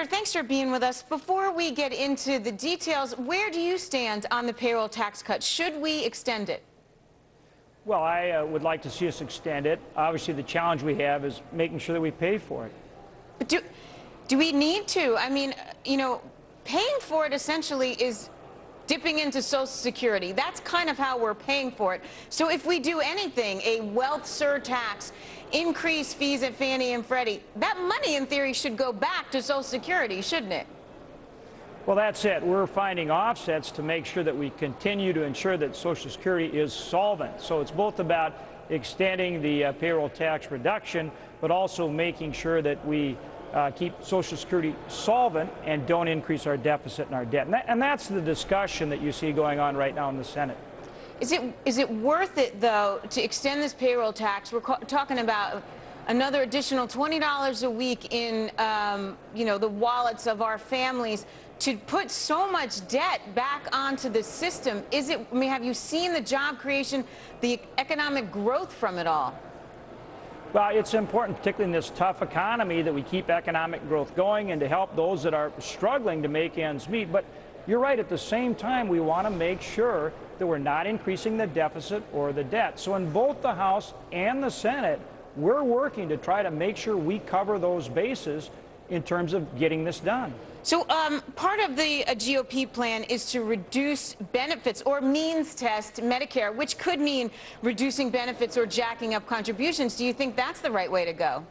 Senator, thanks for being with us. Before we get into the details, where do you stand on the payroll tax cut? Should we extend it? Well, I would like to see us extend it. Obviously, the challenge we have is making sure that we pay for it. But do we need to? I mean, you know, paying for it essentially is dipping into Social Security. That's kind of how we're paying for it. So if we do anything, a wealth surtax, increase fees at Fannie and Freddie, that money in theory should go back to Social Security, shouldn't it? Well, that's it. We're finding offsets to make sure that we continue to ensure that Social Security is solvent. So it's both about extending the payroll tax reduction, but also making sure that we keep Social Security solvent and don't increase our deficit and our debt. And that's the discussion that you see going on right now in the Senate. Is it worth it, though, to extend this payroll tax? We're talking about another additional $20 a week in, you know, the wallets of our families to put so much debt back onto the system. I mean, have you seen the job creation, the economic growth from it all? Well, it's important, particularly in this tough economy, that we keep economic growth going and to help those that are struggling to make ends meet. But you're right, at the same time, we want to make sure that we're not increasing the deficit or the debt. So in both the House and the Senate, we're working to try to make sure we cover those bases in terms of getting this done. So part of the GOP plan is to reduce benefits or means test Medicare, which could mean reducing benefits or jacking up contributions. Do you think that's the right way to go?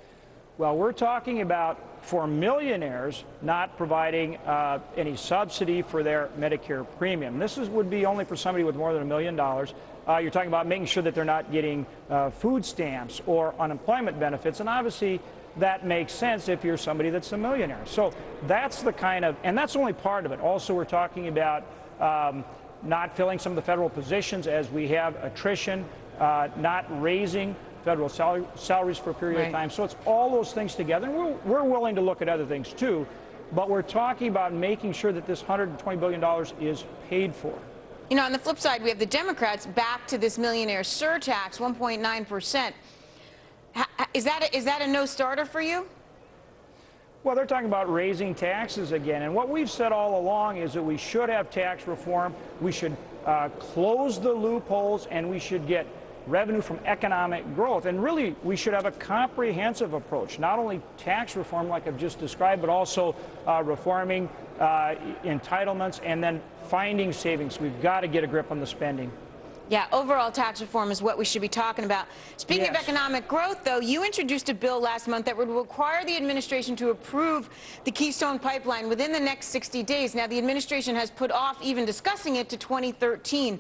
Well, we're talking about, for millionaires, not providing any subsidy for their Medicare premium. This would be only for somebody with more than $1 million. You're talking about making sure that they're not getting food stamps or unemployment benefits, and obviously that makes sense if you're somebody that's a millionaire. So that's the kind of, and that's only part of it. Also, we're talking about not filling some of the federal positions as we have attrition, not raising federal salaries for a period of time. So it's all those things together. And we're willing to look at other things too, but we're talking about making sure that this $120 billion is paid for. You know, on the flip side, we have the Democrats back to this millionaire surtax, 1.9%. Is that a no-starter for you? Well, they're talking about raising taxes again. And what we've said all along is that we should have tax reform. We should close the loopholes, and we should get revenue from economic growth. And really, we should have a comprehensive approach, not only tax reform like I've just described, but also reforming entitlements and then finding savings. We've got to get a grip on the spending. Yeah, overall tax reform is what we should be talking about. Speaking of economic growth, though, you introduced a bill last month that would require the administration to approve the Keystone Pipeline within the next 60 days. Now, the administration has put off even discussing it to 2013.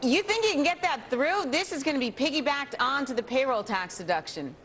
You think you can get that through? This is going to be piggybacked onto the payroll tax deduction.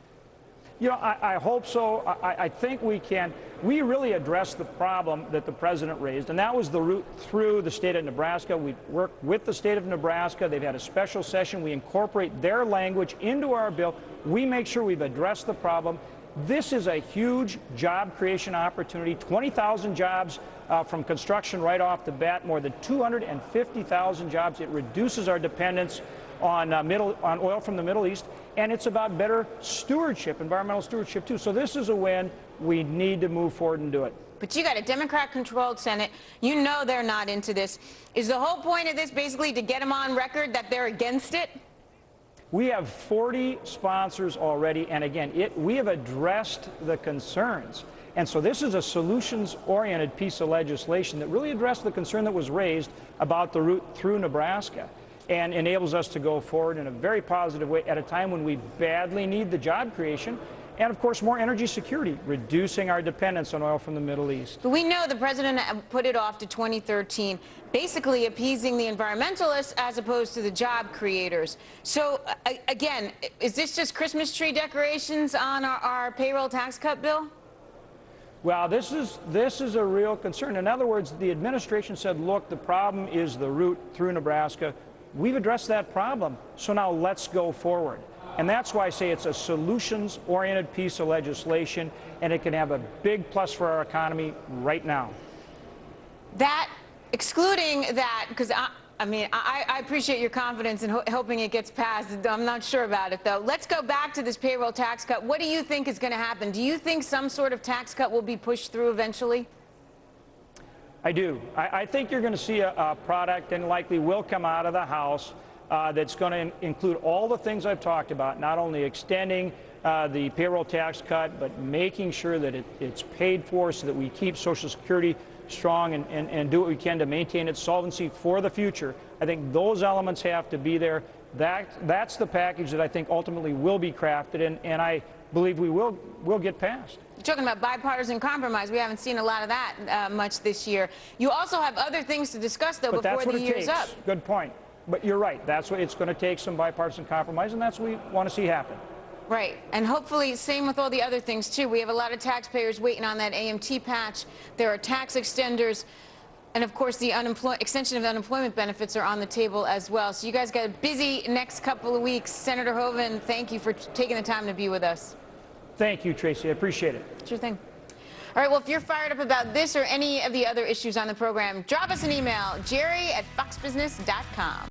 You know, I hope so. I think we can. We really addressed the problem that the president raised, and that was the route through the state of Nebraska. We worked with the state of Nebraska. They've had a special session. We incorporate their language into our bill. We make sure we've addressed the problem. This is a huge job creation opportunity, 20,000 jobs from construction right off the bat, more than 250,000 jobs. It reduces our dependence on oil from the Middle East, and it's about better stewardship, environmental stewardship too. So this is a win. We need to move forward and do it. But you got a Democrat-controlled Senate. You know they're not into this. Is the whole point of this basically to get them on record that they're against it? We have 40 sponsors already, and again, we have addressed the concerns. And so this is a solutions-oriented piece of legislation that really addressed the concern that was raised about the route through Nebraska, and enables us to go forward in a very positive way at a time when we badly need the job creation and, of course, more energy security, reducing our dependence on oil from the Middle East. But we know the president put it off to 2013, basically appeasing the environmentalists as opposed to the job creators. So, again, is this just Christmas tree decorations on our payroll tax cut bill? Well, this is a real concern. In other words, the administration said, look, the problem is the route through Nebraska. We've addressed that problem, so now let's go forward. And that's why I say it's a solutions-oriented piece of legislation, and it can have a big plus for our economy right now. Excluding that, because I mean, I appreciate your confidence in hoping it gets passed. I'm not sure about it, though. Let's go back to this payroll tax cut. What do you think is going to happen? Do you think some sort of tax cut will be pushed through eventually? I do. I think you're going to see a product, and likely will come out of the House, that's going to include all the things I've talked about, not only extending the payroll tax cut, but making sure that it's paid for so that we keep Social Security strong and do what we can to maintain its solvency for the future. I think those elements have to be there. That's the package that I think ultimately will be crafted, and I believe we will get passed. You're talking about bipartisan compromise. We haven't seen a lot of that much this year. You also have other things to discuss, though, before the year's up. Good point. But you're right. That's what it's going to take, some bipartisan compromise, and that's what we want to see happen. Right, and hopefully same with all the other things too. We have a lot of taxpayers waiting on that AMT patch. There are tax extenders, and of course the extension of unemployment benefits are on the table as well. So you guys got a busy next couple of weeks. Senator Hoeven, thank you for taking the time to be with us. Thank you, Tracy. I appreciate it. Sure thing. All right, well, if you're fired up about this or any of the other issues on the program, drop us an email, jerry@foxbusiness.com.